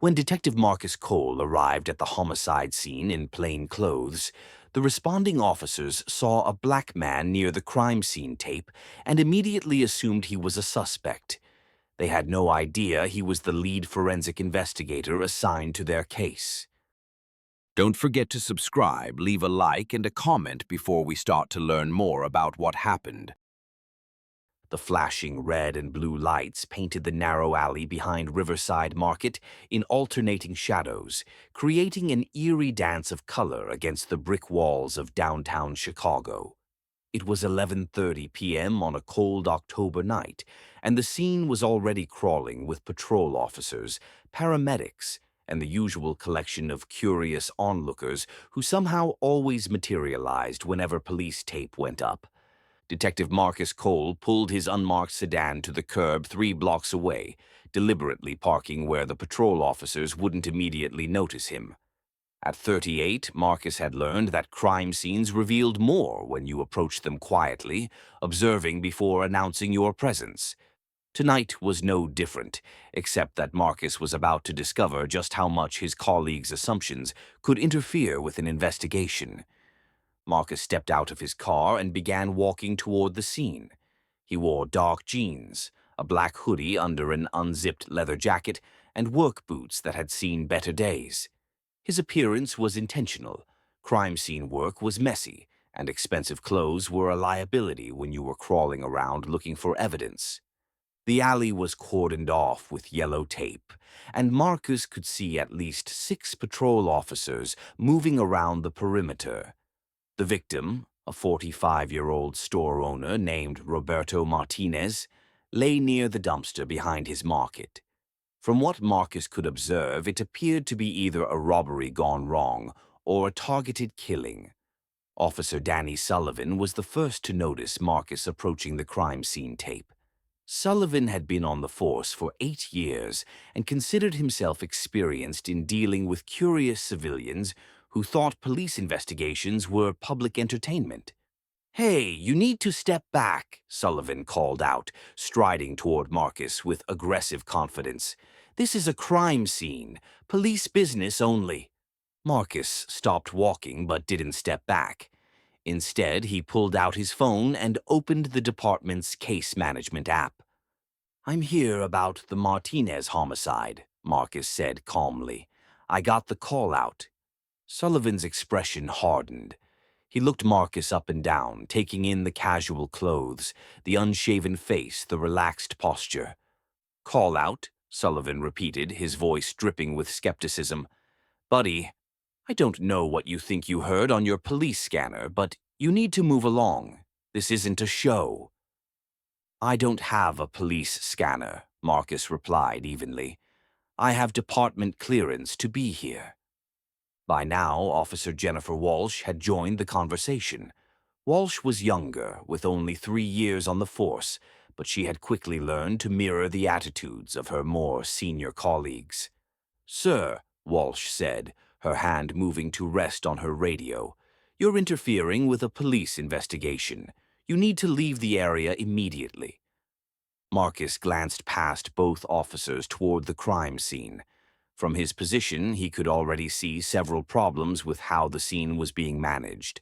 When Detective Marcus Cole arrived at the homicide scene in plain clothes, the responding officers saw a black man near the crime scene tape and immediately assumed he was a suspect. They had no idea he was the lead forensic investigator assigned to their case. Don't forget to subscribe, leave a like, and a comment before we start to learn more about what happened. The flashing red and blue lights painted the narrow alley behind Riverside Market in alternating shadows, creating an eerie dance of color against the brick walls of downtown Chicago. It was 11:30 p.m. on a cold October night, and the scene was already crawling with patrol officers, paramedics, and the usual collection of curious onlookers who somehow always materialized whenever police tape went up. Detective Marcus Cole pulled his unmarked sedan to the curb 3 blocks away, deliberately parking where the patrol officers wouldn't immediately notice him. At 38, Marcus had learned that crime scenes revealed more when you approached them quietly, observing before announcing your presence. Tonight was no different, except that Marcus was about to discover just how much his colleagues' assumptions could interfere with an investigation. Marcus stepped out of his car and began walking toward the scene. He wore dark jeans, a black hoodie under an unzipped leather jacket, and work boots that had seen better days. His appearance was intentional. Crime scene work was messy, and expensive clothes were a liability when you were crawling around looking for evidence. The alley was cordoned off with yellow tape, and Marcus could see at least 6 patrol officers moving around the perimeter. The victim, a 45-year-old store owner named Roberto Martinez, lay near the dumpster behind his market. From what Marcus could observe, it appeared to be either a robbery gone wrong or a targeted killing. Officer Danny Sullivan was the first to notice Marcus approaching the crime scene tape. Sullivan had been on the force for 8 years and considered himself experienced in dealing with curious civilians who thought police investigations were public entertainment. "Hey, you need to step back," Sullivan called out, striding toward Marcus with aggressive confidence. "This is a crime scene, police business only." Marcus stopped walking but didn't step back. Instead, he pulled out his phone and opened the department's case management app. "I'm here about the Martinez homicide," Marcus said calmly. "I got the call out." Sullivan's expression hardened. He looked Marcus up and down, taking in the casual clothes, the unshaven face, the relaxed posture. "Call out?" Sullivan repeated, his voice dripping with skepticism. "Buddy, I don't know what you think you heard on your police scanner, but you need to move along. This isn't a show." "I don't have a police scanner," Marcus replied evenly. "I have department clearance to be here." By now, Officer Jennifer Walsh had joined the conversation. Walsh was younger, with only 3 years on the force, but she had quickly learned to mirror the attitudes of her more senior colleagues. "Sir," Walsh said, her hand moving to rest on her radio, "you're interfering with a police investigation. You need to leave the area immediately." Marcus glanced past both officers toward the crime scene. From his position, he could already see several problems with how the scene was being managed.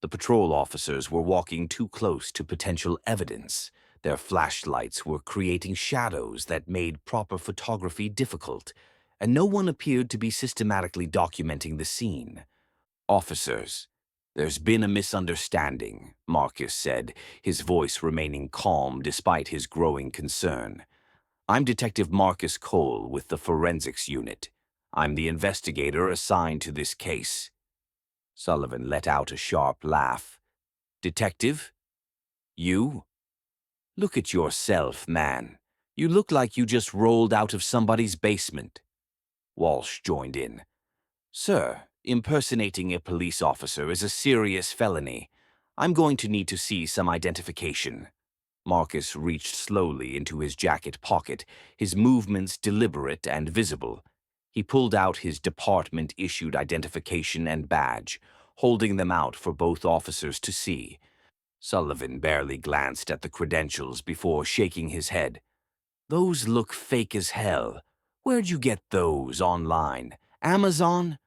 The patrol officers were walking too close to potential evidence. Their flashlights were creating shadows that made proper photography difficult, and no one appeared to be systematically documenting the scene. "Officers, there's been a misunderstanding," Marcus said, his voice remaining calm despite his growing concern. "I'm Detective Marcus Cole with the Forensics Unit. I'm the investigator assigned to this case." Sullivan let out a sharp laugh. "Detective? You? Look at yourself, man. You look like you just rolled out of somebody's basement." Walsh joined in. "Sir, impersonating a police officer is a serious felony. I'm going to need to see some identification." Marcus reached slowly into his jacket pocket, his movements deliberate and visible. He pulled out his department-issued identification and badge, holding them out for both officers to see. Sullivan barely glanced at the credentials before shaking his head. "Those look fake as hell. Where'd you get those online? Amazon?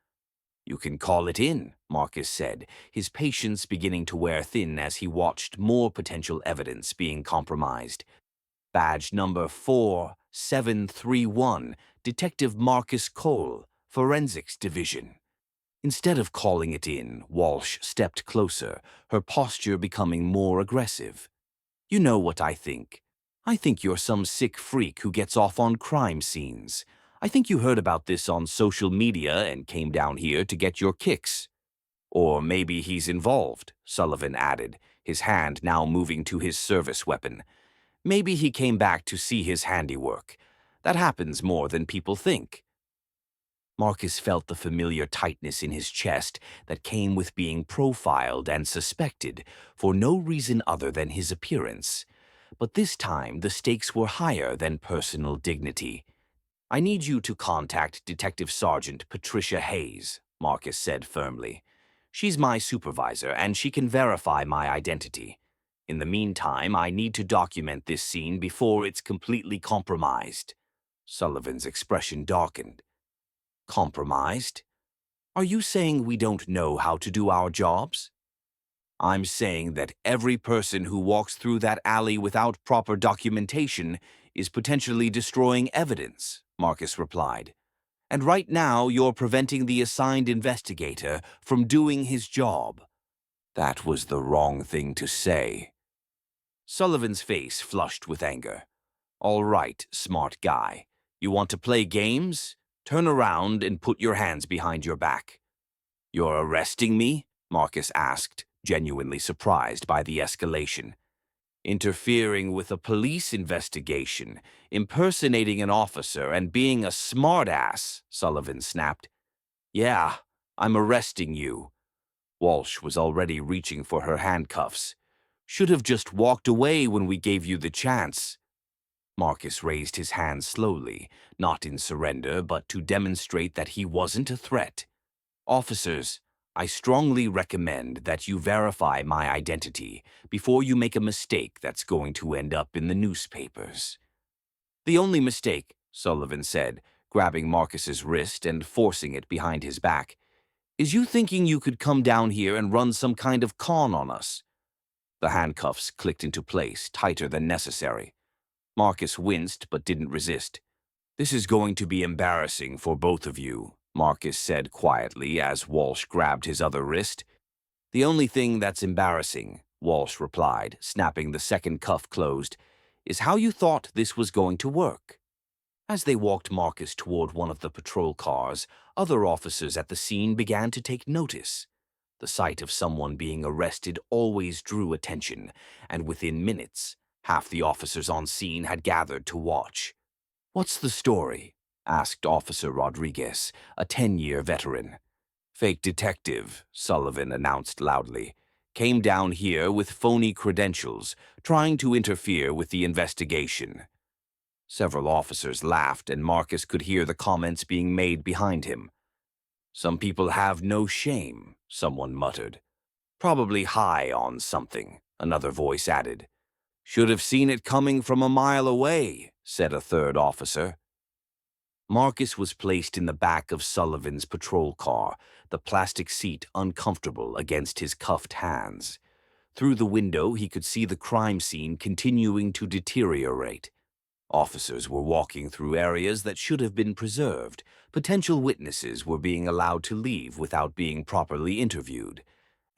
You can call it in, Marcus said, his patience beginning to wear thin as he watched more potential evidence being compromised. Badge number 4731, Detective Marcus Cole, Forensics Division. Instead of calling it in, Walsh stepped closer, her posture becoming more aggressive. You know what I think. I think you're some sick freak who gets off on crime scenes. I think you heard about this on social media and came down here to get your kicks. Or maybe he's involved, Sullivan added, his hand now moving to his service weapon. Maybe he came back to see his handiwork. That happens more than people think. Marcus felt the familiar tightness in his chest that came with being profiled and suspected for no reason other than his appearance. But this time the stakes were higher than personal dignity. I need you to contact Detective Sergeant Patricia Hayes, Marcus said firmly. She's my supervisor and she can verify my identity. In the meantime, I need to document this scene before it's completely compromised. Sullivan's expression darkened. Compromised? Are you saying we don't know how to do our jobs? I'm saying that every person who walks through that alley without proper documentation is potentially destroying evidence, Marcus replied. And right now you're preventing the assigned investigator from doing his job. That was the wrong thing to say. Sullivan's face flushed with anger. All right, smart guy. You want to play games? Turn around and put your hands behind your back. You're arresting me? Marcus asked, genuinely surprised by the escalation. Interfering with a police investigation, impersonating an officer, and being a smartass, Sullivan snapped. Yeah, I'm arresting you. Walsh was already reaching for her handcuffs. Should have just walked away when we gave you the chance. Marcus raised his hand slowly, not in surrender, but to demonstrate that he wasn't a threat. Officers, I strongly recommend that you verify my identity before you make a mistake that's going to end up in the newspapers. The only mistake, Sullivan said, grabbing Marcus's wrist and forcing it behind his back, is you thinking you could come down here and run some kind of con on us. The handcuffs clicked into place, tighter than necessary. Marcus winced but didn't resist. This is going to be embarrassing for both of you, Marcus said quietly as Walsh grabbed his other wrist. The only thing that's embarrassing, Walsh replied, snapping the second cuff closed, is how you thought this was going to work. As they walked Marcus toward one of the patrol cars, other officers at the scene began to take notice. The sight of someone being arrested always drew attention, and within minutes, half the officers on scene had gathered to watch. What's the story? Asked Officer Rodriguez, a 10-year veteran. Fake detective, Sullivan announced loudly. Came down here with phony credentials, trying to interfere with the investigation. Several officers laughed, and Marcus could hear the comments being made behind him. Some people have no shame, someone muttered. Probably high on something, another voice added. Should have seen it coming from a mile away, said a third officer. Marcus was placed in the back of Sullivan's patrol car, the plastic seat uncomfortable against his cuffed hands. Through the window, he could see the crime scene continuing to deteriorate. Officers were walking through areas that should have been preserved. Potential witnesses were being allowed to leave without being properly interviewed.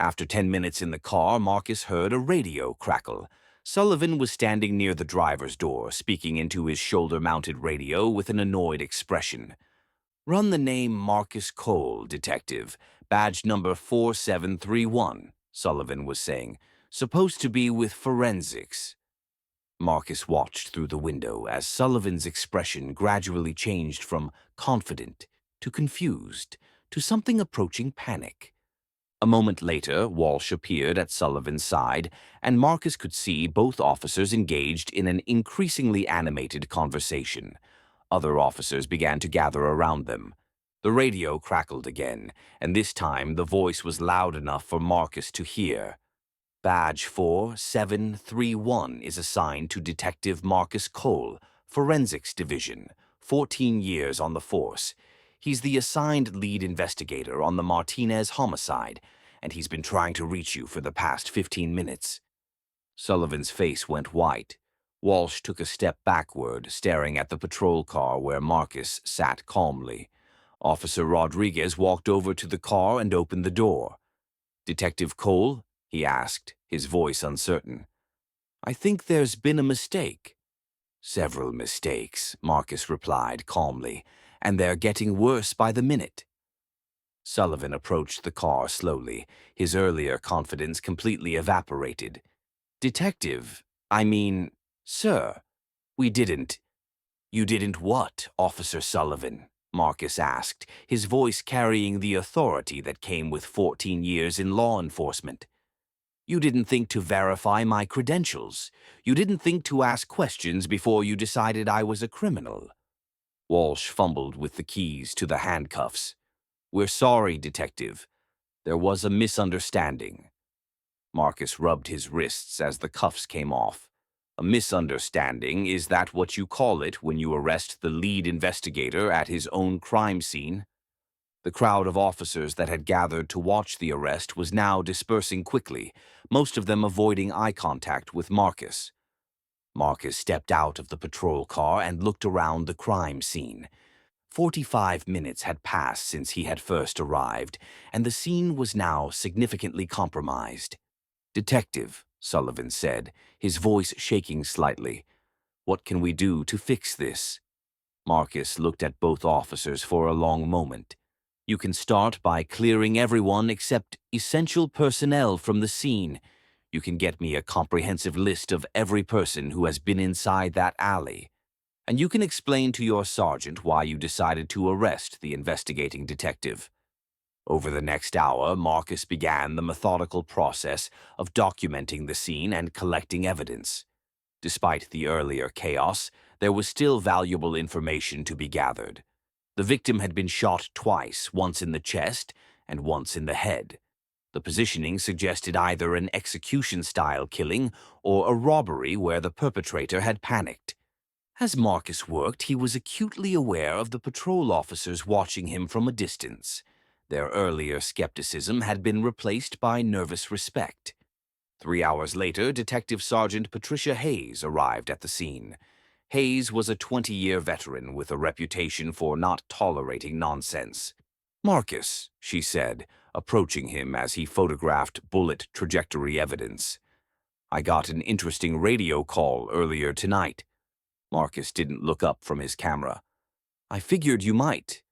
After 10 minutes in the car, Marcus heard a radio crackle. Sullivan was standing near the driver's door, speaking into his shoulder-mounted radio with an annoyed expression. Run the name Marcus Cole, detective. Badge number 4731, Sullivan was saying. Supposed to be with forensics. Marcus watched through the window as Sullivan's expression gradually changed from confident to confused to something approaching panic. A moment later, Walsh appeared at Sullivan's side, and Marcus could see both officers engaged in an increasingly animated conversation. Other officers began to gather around them. The radio crackled again, and this time the voice was loud enough for Marcus to hear. Badge 4731 is assigned to Detective Marcus Cole, Forensics Division, 14 years on the force. He's the assigned lead investigator on the Martinez homicide, and he's been trying to reach you for the past 15 minutes. Sullivan's face went white. Walsh took a step backward, staring at the patrol car where Marcus sat calmly. Officer Rodriguez walked over to the car and opened the door. "Detective Cole?" he asked, his voice uncertain. "I think there's been a mistake." "Several mistakes," Marcus replied calmly, "and they're getting worse by the minute." Sullivan approached the car slowly, his earlier confidence completely evaporated. "Detective, I mean, sir, we didn't—" "You didn't what, Officer Sullivan?" Marcus asked, his voice carrying the authority that came with 14 years in law enforcement. "You didn't think to verify my credentials. You didn't think to ask questions before you decided I was a criminal." Walsh fumbled with the keys to the handcuffs. "We're sorry, Detective. There was a misunderstanding." Marcus rubbed his wrists as the cuffs came off. "A misunderstanding, is that what you call it when you arrest the lead investigator at his own crime scene?" The crowd of officers that had gathered to watch the arrest was now dispersing quickly, most of them avoiding eye contact with Marcus. Marcus stepped out of the patrol car and looked around the crime scene. 45 minutes had passed since he had first arrived, and the scene was now significantly compromised. "Detective," Sullivan said, his voice shaking slightly, "what can we do to fix this?" Marcus looked at both officers for a long moment. "You can start by clearing everyone except essential personnel from the scene. You can get me a comprehensive list of every person who has been inside that alley. And you can explain to your sergeant why you decided to arrest the investigating detective." Over the next hour, Marcus began the methodical process of documenting the scene and collecting evidence. Despite the earlier chaos, there was still valuable information to be gathered. The victim had been shot twice, once in the chest and once in the head. The positioning suggested either an execution-style killing or a robbery where the perpetrator had panicked. As Marcus worked, he was acutely aware of the patrol officers watching him from a distance. Their earlier skepticism had been replaced by nervous respect. 3 hours later, Detective Sergeant Patricia Hayes arrived at the scene. Hayes was a 20-year veteran with a reputation for not tolerating nonsense. "Marcus," she said, approaching him as he photographed bullet trajectory evidence, "I got an interesting radio call earlier tonight." Marcus didn't look up from his camera. "I figured you might.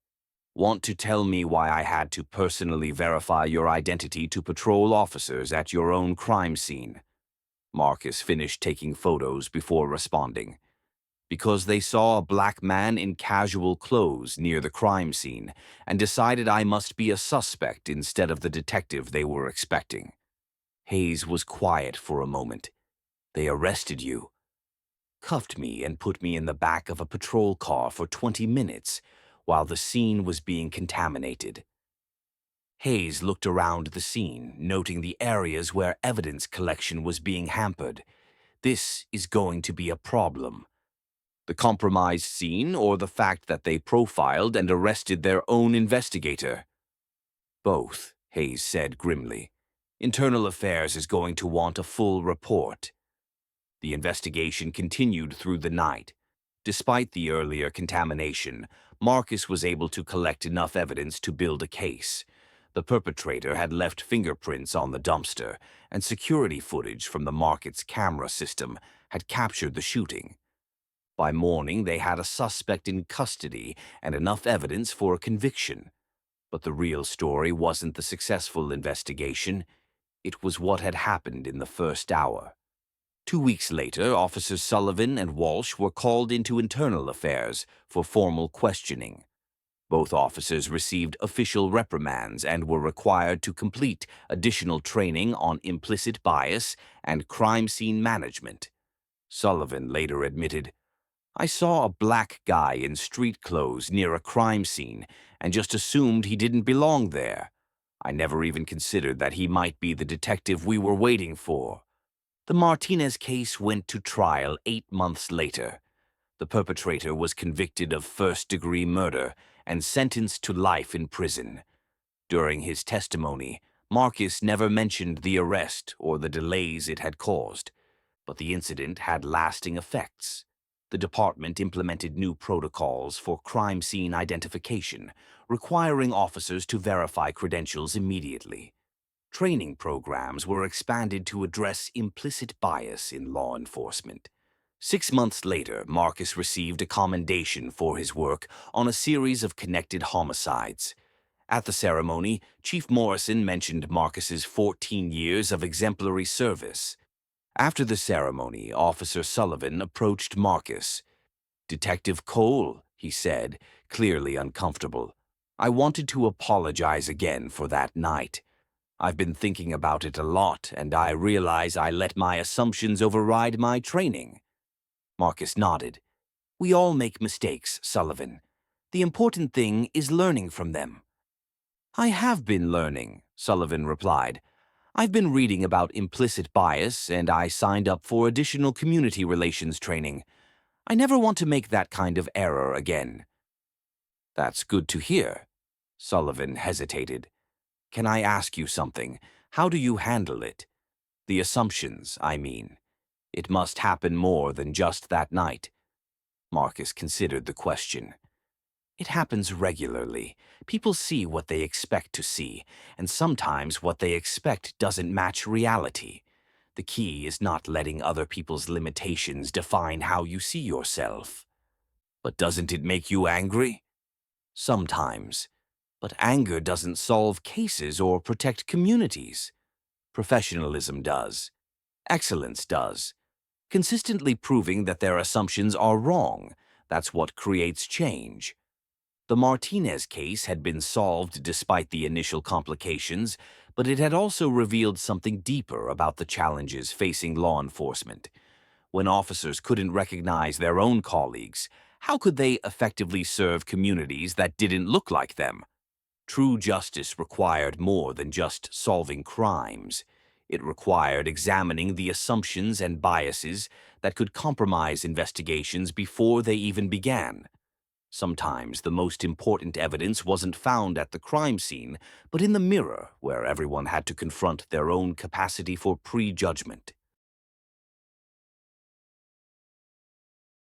Want to tell me why I had to personally verify your identity to patrol officers at your own crime scene?" Marcus finished taking photos before responding. "Because they saw a black man in casual clothes near the crime scene and decided I must be a suspect instead of the detective they were expecting." Hayes was quiet for a moment. "They arrested you?" "Cuffed me and put me in the back of a patrol car for 20 minutes while the scene was being contaminated." Hayes looked around the scene, noting the areas where evidence collection was being hampered. "This is going to be a problem." "The compromised scene or the fact that they profiled and arrested their own investigator?" "Both," Hayes said grimly. "Internal Affairs is going to want a full report." The investigation continued through the night. Despite the earlier contamination, Marcus was able to collect enough evidence to build a case. The perpetrator had left fingerprints on the dumpster, and security footage from the market's camera system had captured the shooting. By morning, they had a suspect in custody and enough evidence for a conviction. But the real story wasn't the successful investigation. It was what had happened in the first hour. 2 weeks later, Officers Sullivan and Walsh were called into Internal Affairs for formal questioning. Both officers received official reprimands and were required to complete additional training on implicit bias and crime scene management. Sullivan later admitted, "I saw a black guy in street clothes near a crime scene and just assumed he didn't belong there. I never even considered that he might be the detective we were waiting for." The Martinez case went to trial 8 months later. The perpetrator was convicted of first-degree murder and sentenced to life in prison. During his testimony, Marcus never mentioned the arrest or the delays it had caused, but the incident had lasting effects. The department implemented new protocols for crime scene identification, requiring officers to verify credentials immediately. Training programs were expanded to address implicit bias in law enforcement. 6 months later, Marcus received a commendation for his work on a series of connected homicides. At the ceremony, Chief Morrison mentioned Marcus's 14 years of exemplary service. After the ceremony, Officer Sullivan approached Marcus. "Detective Cole," he said, clearly uncomfortable, "I wanted to apologize again for that night. I've been thinking about it a lot, and I realize I let my assumptions override my training." Marcus nodded. "We all make mistakes, Sullivan. The important thing is learning from them." "I have been learning," Sullivan replied. "I've been reading about implicit bias, and I signed up for additional community relations training. I never want to make that kind of error again." "That's good to hear." Sullivan hesitated. "Can I ask you something? How do you handle it? The assumptions, I mean. It must happen more than just that night." Marcus considered the question. "It happens regularly. People see what they expect to see, and sometimes what they expect doesn't match reality. The key is not letting other people's limitations define how you see yourself." "But doesn't it make you angry?" "Sometimes. But anger doesn't solve cases or protect communities. Professionalism does. Excellence does. Consistently proving that their assumptions are wrong, that's what creates change." The Martinez case had been solved despite the initial complications, but it had also revealed something deeper about the challenges facing law enforcement. When officers couldn't recognize their own colleagues, how could they effectively serve communities that didn't look like them? True justice required more than just solving crimes. It required examining the assumptions and biases that could compromise investigations before they even began. Sometimes the most important evidence wasn't found at the crime scene, but in the mirror where everyone had to confront their own capacity for prejudgment.